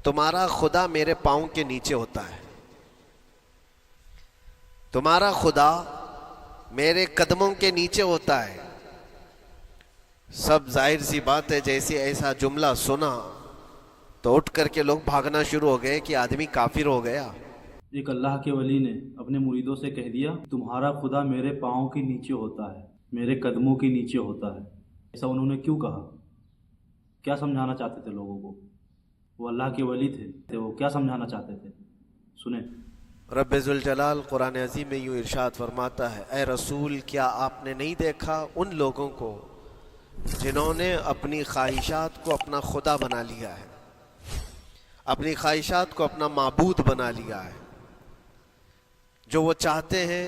تمہارا خدا میرے پاؤں کے نیچے ہوتا ہے، تمہارا خدا میرے قدموں کے نیچے ہوتا ہے۔ سب ظاہر سی بات ہے، جیسے ایسا جملہ سنا تو اٹھ کر کے لوگ بھاگنا شروع ہو گئے کہ آدمی کافر ہو گیا۔ ایک اللہ کے ولی نے اپنے مریدوں سے کہہ دیا، تمہارا خدا میرے پاؤں کے نیچے ہوتا ہے، میرے قدموں کے نیچے ہوتا ہے۔ ایسا انہوں نے کیوں کہا؟ کیا سمجھانا چاہتے تھے لوگوں کو؟ وہ اللہ کے ولی تھے، وہ کیا سمجھانا چاہتے تھے؟ سنیں۔ رب ذوالجلال قرآن عظیم میں یوں ارشاد فرماتا ہے، اے رسول کیا آپ نے نہیں دیکھا ان لوگوں کو جنہوں نے اپنی خواہشات کو اپنا خدا بنا لیا ہے، اپنی خواہشات کو اپنا معبود بنا لیا ہے، جو وہ چاہتے ہیں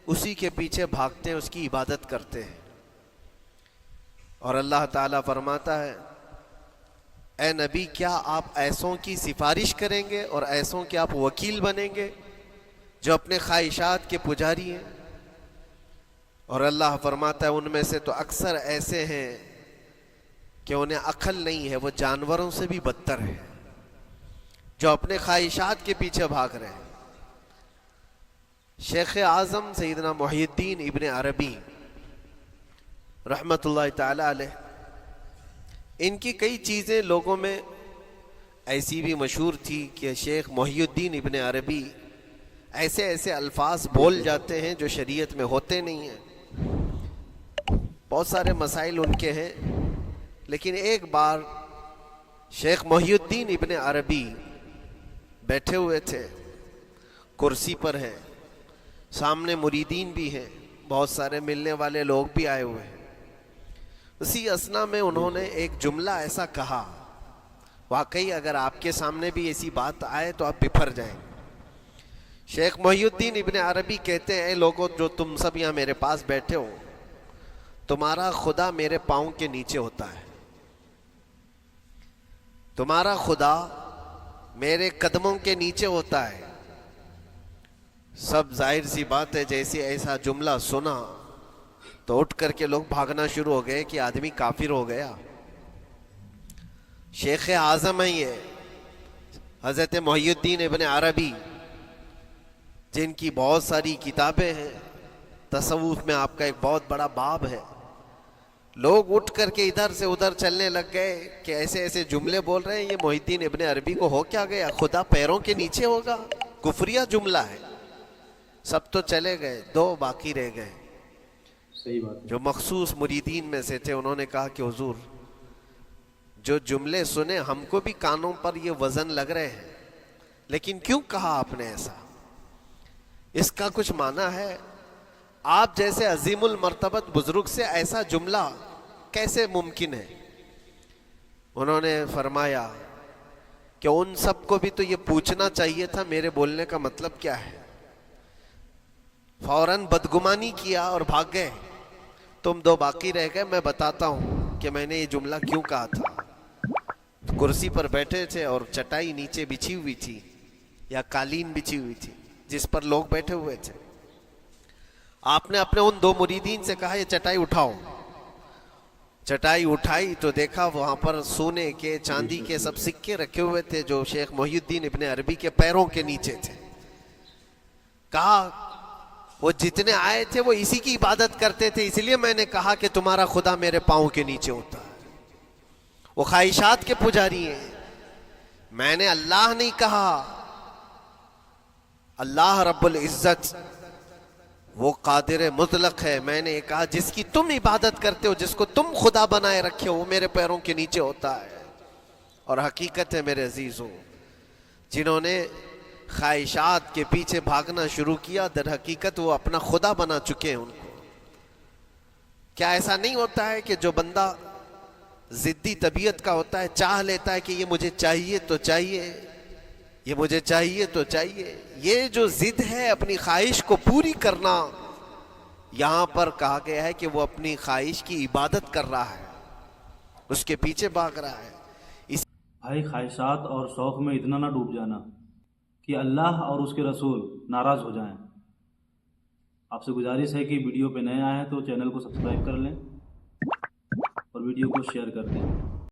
اسی کے پیچھے بھاگتے ہیں، اس کی عبادت کرتے ہیں۔ اور اللہ تعالیٰ فرماتا ہے، اے نبی کیا آپ ایسوں کی سفارش کریں گے اور ایسوں کے آپ وکیل بنیں گے جو اپنے خواہشات کے پجاری ہیں؟ اور اللہ فرماتا ہے ان میں سے تو اکثر ایسے ہیں کہ انہیں عقل نہیں ہے، وہ جانوروں سے بھی بدتر ہے، جو اپنے خواہشات کے پیچھے بھاگ رہے ہیں۔ شیخ اعظم سیدنا محی الدین ابن عربی رحمۃ اللہ تعالی علیہ، ان کی کئی چیزیں لوگوں میں ایسی بھی مشہور تھی کہ شیخ محی الدین ابن عربی ایسے ایسے الفاظ بول جاتے ہیں جو شریعت میں ہوتے نہیں ہیں، بہت سارے مسائل ان کے ہیں۔ لیکن ایک بار شیخ محی الدین ابن عربی بیٹھے ہوئے تھے، کرسی پر ہیں، سامنے مریدین بھی ہیں، بہت سارے ملنے والے لوگ بھی آئے ہوئے ہیں۔ اسی اثنا میں انہوں نے ایک جملہ ایسا کہا، واقعی اگر آپ کے سامنے بھی ایسی بات آئے تو آپ بپھر جائیں۔ شیخ محی الدین ابن عربی کہتے ہیں، اے لوگوں جو تم سب یہاں میرے پاس بیٹھے ہو، تمہارا خدا میرے پاؤں کے نیچے ہوتا ہے، تمہارا خدا میرے قدموں کے نیچے ہوتا ہے۔ سب ظاہر سی بات ہے، جیسے ایسا جملہ سنا تو اٹھ کر کے لوگ بھاگنا شروع ہو گئے کہ آدمی کافر ہو گیا۔ شیخ اعظم ہیں یہ حضرت محی الدین ابن عربی، جن کی بہت ساری کتابیں ہیں، تصوف میں آپ کا ایک بہت بڑا باب ہے۔ لوگ اٹھ کر کے ادھر سے ادھر چلنے لگ گئے کہ ایسے ایسے جملے بول رہے ہیں، یہ محی الدین ابن عربی کو ہو کیا گیا؟ خدا پیروں کے نیچے ہوگا؟ کفریہ جملہ ہے۔ سب تو چلے گئے، دو باقی رہ گئے۔ صحیح بات ہے۔ جو مخصوص مریدین میں سے تھے، انہوں نے کہا کہ حضور جو جملے سنے ہم کو بھی کانوں پر یہ وزن لگ رہے ہیں، لیکن کیوں کہا آپ نے ایسا؟ اس کا کچھ معنی ہے؟ آپ جیسے عظیم المرتبت بزرگ سے ایسا جملہ کیسے ممکن ہے؟ انہوں نے فرمایا کہ ان سب کو بھی تو یہ پوچھنا چاہیے تھا میرے بولنے کا مطلب کیا ہے، فوراً بدگمانی کیا اور بھاگ گئے۔ تم دو باقی رہ گئے، میں بتاتا ہوں کہ میں نے یہ جملہ کیوں کہا تھا۔ کرسی پر بیٹھے تھے اور چٹائی نیچے بچھی ہوئی تھی یا قالین بچھی ہوئی تھی جس پر لوگ بیٹھے ہوئے تھے۔ آپ نے اپنے ان دو مریدین سے کہا یہ چٹائی اٹھاؤ۔ چٹائی اٹھائی تو دیکھا وہاں پر سونے کے چاندی کے سب سکے رکھے ہوئے تھے جو شیخ محی الدین ابن عربی کے پیروں کے نیچے تھے۔ کہا وہ جتنے آئے تھے وہ اسی کی عبادت کرتے تھے، اس لیے میں نے کہا کہ تمہارا خدا میرے پاؤں کے نیچے ہوتا ہے، وہ خواہشات کے پجاری ہیں۔ میں نے اللہ نہیں کہا، اللہ رب العزت وہ قادر مطلق ہے۔ میں نے کہا جس کی تم عبادت کرتے ہو، جس کو تم خدا بنائے رکھے ہو، وہ میرے پیروں کے نیچے ہوتا ہے۔ اور حقیقت ہے میرے عزیزوں، جنہوں نے خواہشات کے پیچھے بھاگنا شروع کیا، در حقیقت وہ اپنا خدا بنا چکے ہیں ان کو۔ کیا ایسا نہیں ہوتا ہے کہ جو بندہ ضدی طبیعت کا ہوتا ہے، چاہ لیتا ہے کہ یہ مجھے چاہیے تو چاہیے، یہ مجھے چاہیے تو چاہیے، یہ جو ضد ہے اپنی خواہش کو پوری کرنا، یہاں پر کہا گیا ہے کہ وہ اپنی خواہش کی عبادت کر رہا ہے، اس کے پیچھے بھاگ رہا ہے۔ بھائی خواہشات اور شوق میں اتنا نہ ڈوب جانا کہ اللہ اور اس کے رسول ناراض ہو جائیں۔ آپ سے گزارش ہے کہ ویڈیو پہ نئے آئے ہیں تو چینل کو سبسکرائب کر لیں اور ویڈیو کو شیئر کر دیں۔